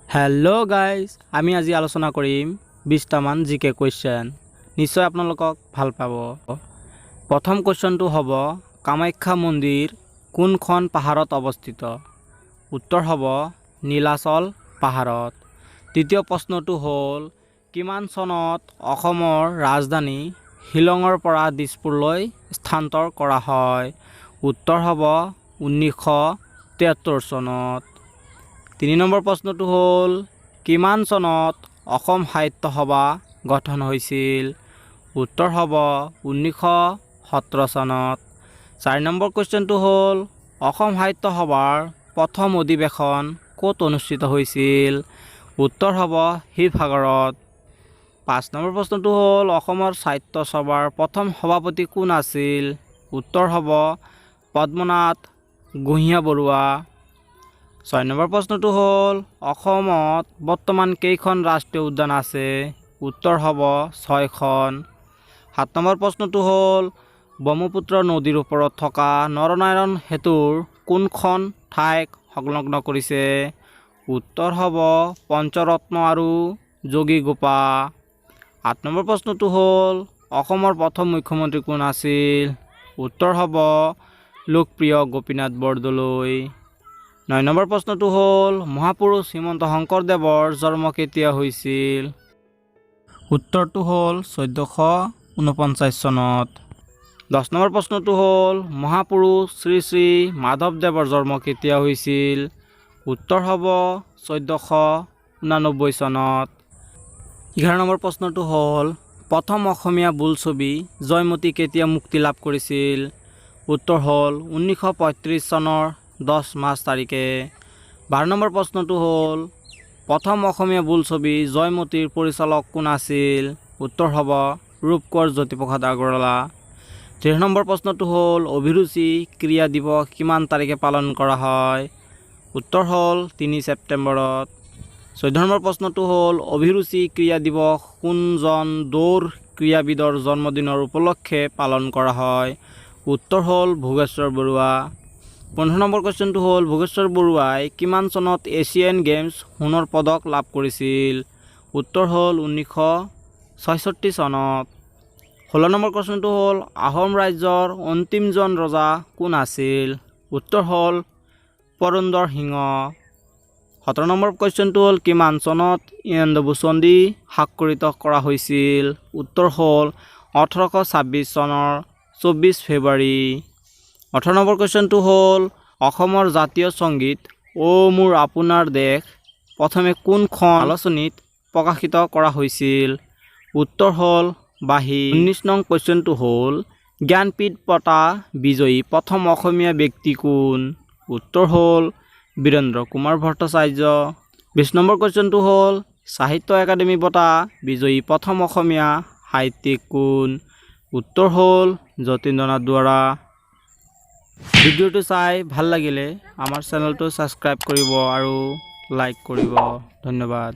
Hello guys आमी আজি आलोचना करिम 20টামান জিকে क्वेश्चन निश्चय आपनालोকক ভাল পাব। प्रथम क्वेश्चन तो हबो कामाख्या मंदिर कोनখন পাহাৰত अवस्थित। उत्तर हबो নীলাচল পাহাৰত। द्वितीय प्रश्न तो हल किमान सনত অসমৰ राजधानी শিলঙৰ পৰা দিছপুৰলৈ স্থানান্তৰ কৰা হয়। उत्तर हबो 1973 सনত। 3 নম্বৰ প্ৰশ্নটো হল কিমান চনত অসম সাহিত্য সভা গঠন হৈছিল। উত্তৰ হ'ব 1917 চনত। 4 নম্বৰ কোৱেশ্চনটো হল অসম সাহিত্য সভাৰ প্ৰথম অধিৱেশন ক'ত অনুষ্ঠিত হৈছিল। উত্তৰ হ'ব শিৱসাগৰত। 5 নম্বৰ প্ৰশ্নটো হল অসমৰ সাহিত্য সভাৰ প্ৰথম সভাপতি কোন আছিল। উত্তৰ হ'ব পদ্মনাথ গোহাঞি বৰুৱা। 6 নম্বৰ প্ৰশ্নটো হল অসমত বৰ্তমান কেইখন ৰাষ্ট্ৰীয় উদ্যান আছে। উত্তৰ হ'ব 6খন। 7 নম্বৰ প্ৰশ্নটো হল ব্ৰহ্মপুত্ৰ নদীৰ ওপৰত থকা নৰনাৰায়ণ সেতুৰ কোনখন ঠাইক সংলগ্ন কৰিছে। উত্তৰ হ'ব পঞ্চৰত্ন আৰু যোগীঘোপা। 8 নম্বৰ প্ৰশ্নটো হল অসমৰ প্ৰথম মুখ্যমন্ত্ৰী কোন আছিল। উত্তৰ হ'ব লোকপ্ৰিয় গোপীনাথ বৰদলৈ। 9 নম্বৰ প্ৰশ্নটো হল মহাপুৰুষ শ্ৰীমন্ত শংকৰদেৱৰ জন্ম কেতিয়া হৈছিল। উত্তৰটো হল 1449 চনত। 10 নম্বৰ প্ৰশ্নটো হল মহাপুৰুষ শ্ৰী শ্ৰী মাধৱদেৱৰ জন্ম কেতিয়া হৈছিল। উত্তৰ হ'ব 1489 চনত। 11 নম্বৰ প্ৰশ্নটো হল প্ৰথম অসমীয়া বোলছবি জয়মতী কেতিয়া মুক্তি লাভ কৰিছিল। উত্তৰ হল 1935 চনৰ 10 মাৰ্চ তাৰিখে। 12 নম্বৰ প্ৰশ্নটো হল প্ৰথম অসমীয়া বোলছবি জয়মতীৰ পৰিচালক কোন আছিল। উত্তৰ হ'ব ৰূপকোঁৱৰ জ্যোতিপ্ৰসাদ আগৰৱালা। 13 নম্বৰ প্ৰশ্নটো হল অভিৰুচি ক্ৰীড়া দিৱস কিমান তাৰিখে পালন কৰা হয়। উত্তৰ হল 3 ছেপ্টেম্বৰত। 14 নম্বৰ প্ৰশ্নটো হল অভিৰুচি ক্ৰীড়া দিৱস কোনজন দৌৰ ক্ৰীড়াবিদৰ জন্মদিনৰ উপলক্ষে পালন কৰা হয়। উত্তৰ হল ভোগেশ্বৰ বৰুৱা। 15 নম্বৰ কুৱেশ্যনটো হল ভোগেশ্বৰ বৰুৱাই কিমান চনত এছিয়ান গেমছ সোণৰ পদক লাভ কৰিছিল। উত্তৰ হল 1966 চনত। 16 নম্বৰ কুৱেশ্যনটো হল আহোম ৰাজ্যৰ অন্তিমজন ৰজা কোন আছিল। উত্তৰ হল পুৰন্দৰ সিংহ। 17 নম্বৰ কুৱেশ্যনটো হল কিমান চনত ইন্দিবু সন্ধি স্বাক্ষৰিত কৰা হৈছিল। উত্তৰ হল 1826 চনৰ 24 ফেব্ৰুৱাৰী। 18 নম্বৰ কুৱেশ্যনটো হল অসমৰ জাতীয় সংগীত অ মোৰ আপোনাৰ দেশ প্ৰথমে কোনখন আলোচনীত প্ৰকাশিত কৰা হৈছিল। উত্তৰ হল বাঁহী। 19 নং কুৱেশ্যনটো হল জ্ঞানপীঠ বঁটা বিজয়ী প্ৰথম অসমীয়া ব্যক্তি কোন। উত্তৰ হল বীৰেন্দ্ৰ কুমাৰ ভট্টাচাৰ্য। 20 নম্বৰ কুৱেশ্যনটো হল সাহিত্য একাডেমী বঁটা বিজয়ী প্ৰথম অসমীয়া সাহিত্যিক কোন। উত্তৰ হল যতীন্দ্ৰনাথ দুৱৰা। ভিডিওটো চাই ভাল লাগিলে আমাৰ চেনেলটো সাবস্ক্ৰাইব কৰিব আৰু লাইক কৰিব। ধন্যবাদ।